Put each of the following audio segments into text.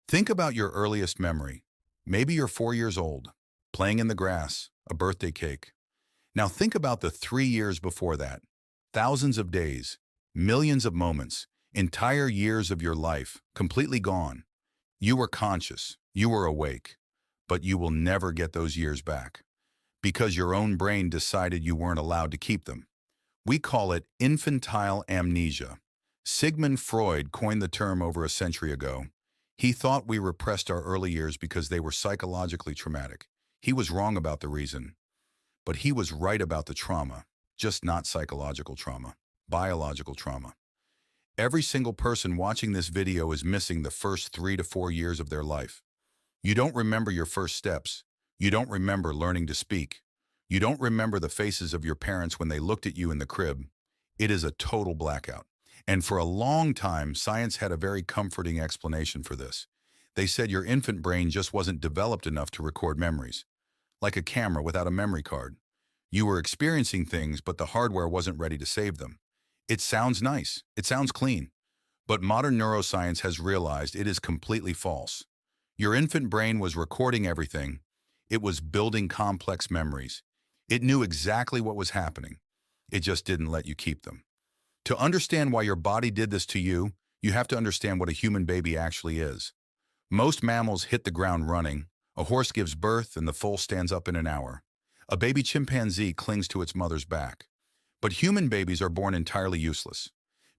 Think about your earliest memory. Maybe you're 4 years old, playing in the grass, a birthday cake. Now think about the 3 years before that. Thousands of days, millions of moments, entire years of your life, completely gone. You were conscious, you were awake, but you will never get those years back because your own brain decided you weren't allowed to keep them. We call it infantile amnesia. Sigmund Freud coined the term over a century ago. He thought we repressed our early years because they were psychologically traumatic. He was wrong about the reason, but he was right about the trauma, just not psychological trauma, biological trauma. Every single person watching this video is missing the first 3 to 4 years of their life. You don't remember your first steps. You don't remember learning to speak. You don't remember the faces of your parents when they looked at you in the crib. It is a total blackout. And for a long time, science had a very comforting explanation for this. They said your infant brain just wasn't developed enough to record memories, like a camera without a memory card. You were experiencing things, but the hardware wasn't ready to save them. It sounds nice. It sounds clean. But modern neuroscience has realized it is completely false. Your infant brain was recording everything. It was building complex memories. It knew exactly what was happening. It just didn't let you keep them. To understand why your body did this to you, you have to understand what a human baby actually is. Most mammals hit the ground running. A horse gives birth and the foal stands up in an hour. A baby chimpanzee clings to its mother's back. But human babies are born entirely useless.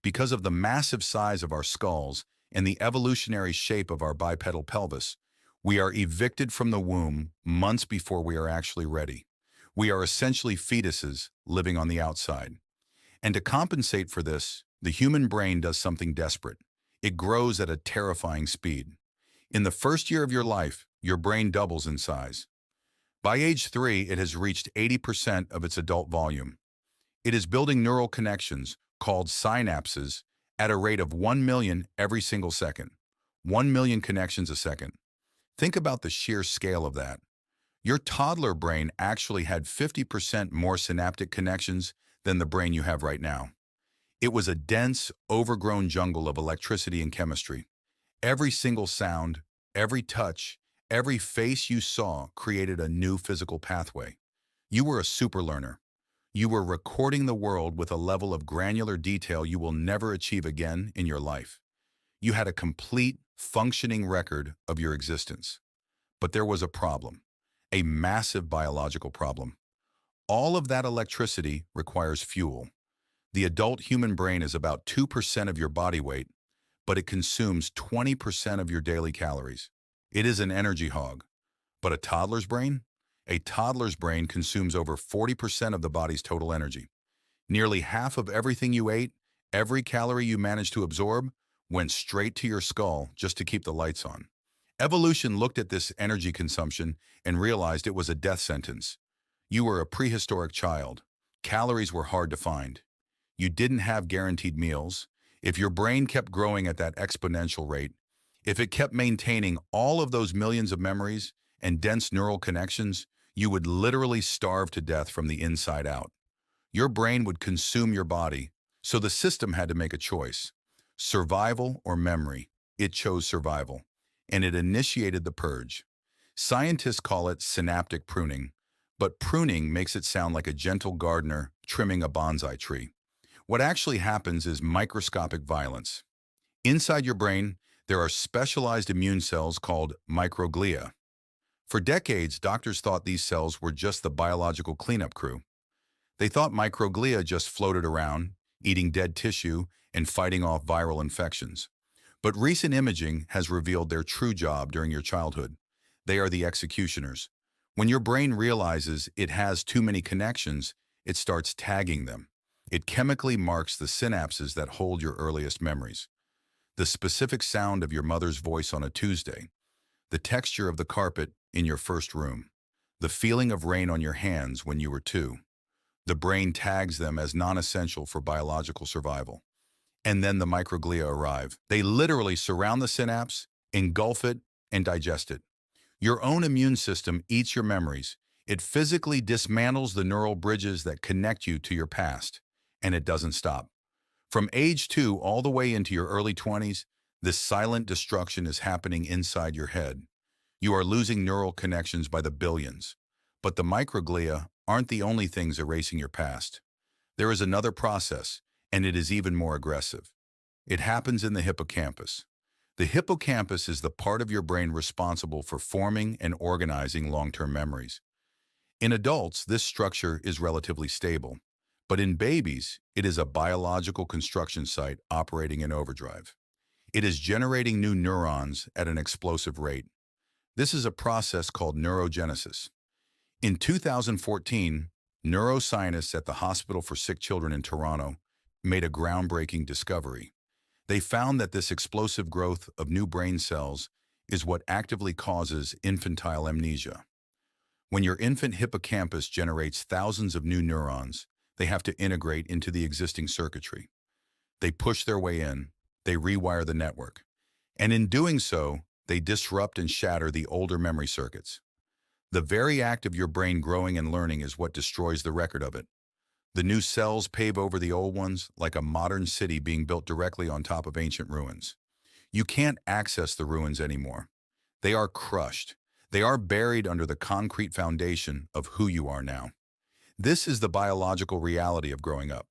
Because of the massive size of our skulls and the evolutionary shape of our bipedal pelvis, we are evicted from the womb months before we are actually ready. We are essentially fetuses living on the outside. And to compensate for this, the human brain does something desperate. It grows at a terrifying speed. In the first year of your life, your brain doubles in size. By age 3, it has reached 80% of its adult volume. It is building neural connections, called synapses, at a rate of 1 million every single second. 1 million connections a second. Think about the sheer scale of that. Your toddler brain actually had 50% more synaptic connections than the brain you have right now. It was a dense, overgrown jungle of electricity and chemistry. Every single sound, every touch, every face you saw created a new physical pathway. You were a super learner. You were recording the world with a level of granular detail you will never achieve again in your life. You had a complete, functioning record of your existence. But there was a problem, a massive biological problem. All of that electricity requires fuel. The adult human brain is about 2% of your body weight, but it consumes 20% of your daily calories. It is an energy hog. But a toddler's brain? A toddler's brain consumes over 40% of the body's total energy. Nearly half of everything you ate, every calorie you managed to absorb, went straight to your skull just to keep the lights on. Evolution looked at this energy consumption and realized it was a death sentence. You were a prehistoric child. Calories were hard to find. You didn't have guaranteed meals. If your brain kept growing at that exponential rate, if it kept maintaining all of those millions of memories and dense neural connections, you would literally starve to death from the inside out. Your brain would consume your body, so the system had to make a choice. Survival or memory. It chose survival, and it initiated the purge. Scientists call it synaptic pruning, but pruning makes it sound like a gentle gardener trimming a bonsai tree. What actually happens is microscopic violence. Inside your brain, there are specialized immune cells called microglia. For decades, doctors thought these cells were just the biological cleanup crew. They thought microglia just floated around, eating dead tissue and fighting off viral infections. But recent imaging has revealed their true job during your childhood. They are the executioners. When your brain realizes it has too many connections, it starts tagging them. It chemically marks the synapses that hold your earliest memories. The specific sound of your mother's voice on a Tuesday, the texture of the carpet in your first room, the feeling of rain on your hands when you were 2. The brain tags them as non-essential for biological survival. And then the microglia arrive. They literally surround the synapse, engulf it, and digest it. Your own immune system eats your memories. It physically dismantles the neural bridges that connect you to your past, and it doesn't stop. From age 2 all the way into your early 20s, This silent destruction is happening inside your head. You are losing neural connections by the billions. But the microglia aren't the only things erasing your past. There is another process, and it is even more aggressive. It happens in the hippocampus. The hippocampus is the part of your brain responsible for forming and organizing long-term memories. In adults, this structure is relatively stable, but in babies, it is a biological construction site operating in overdrive. It is generating new neurons at an explosive rate. This is a process called neurogenesis. In 2014, neuroscientists at the Hospital for Sick Children in Toronto made a groundbreaking discovery. They found that this explosive growth of new brain cells is what actively causes infantile amnesia. When your infant hippocampus generates thousands of new neurons, they have to integrate into the existing circuitry. They push their way in, they rewire the network, and in doing so, they disrupt and shatter the older memory circuits. The very act of your brain growing and learning is what destroys the record of it. The new cells pave over the old ones like a modern city being built directly on top of ancient ruins. You can't access the ruins anymore. They are crushed. They are buried under the concrete foundation of who you are now. This is the biological reality of growing up.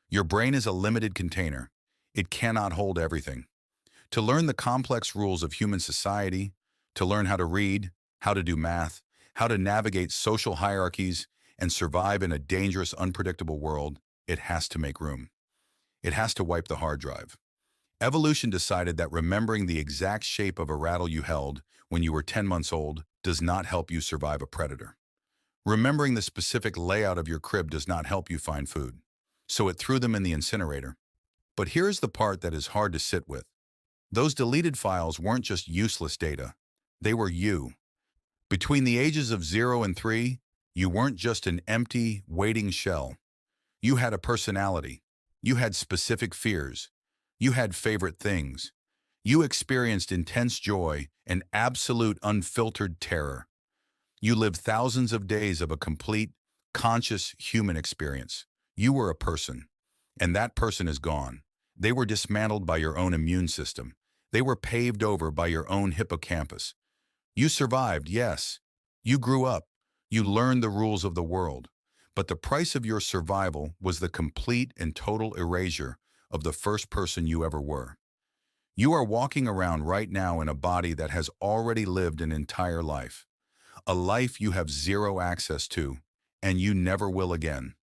Your brain is a limited container. It cannot hold everything. To learn the complex rules of human society, to learn how to read, how to do math, how to navigate social hierarchies, and survive in a dangerous, unpredictable world, it has to make room. It has to wipe the hard drive. Evolution decided that remembering the exact shape of a rattle you held when you were 10 months old does not help you survive a predator. Remembering the specific layout of your crib does not help you find food. So it threw them in the incinerator. But here's the part that is hard to sit with. Those deleted files weren't just useless data. They were you. Between the ages of 0 and 3, you weren't just an empty, waiting shell. You had a personality. You had specific fears. You had favorite things. You experienced intense joy and absolute unfiltered terror. You lived thousands of days of a complete, conscious human experience. You were a person, and that person is gone. They were dismantled by your own immune system. They were paved over by your own hippocampus. You survived, yes. You grew up. You learned the rules of the world. But the price of your survival was the complete and total erasure of the first person you ever were. You are walking around right now in a body that has already lived an entire life. A life you have zero access to, and you never will again.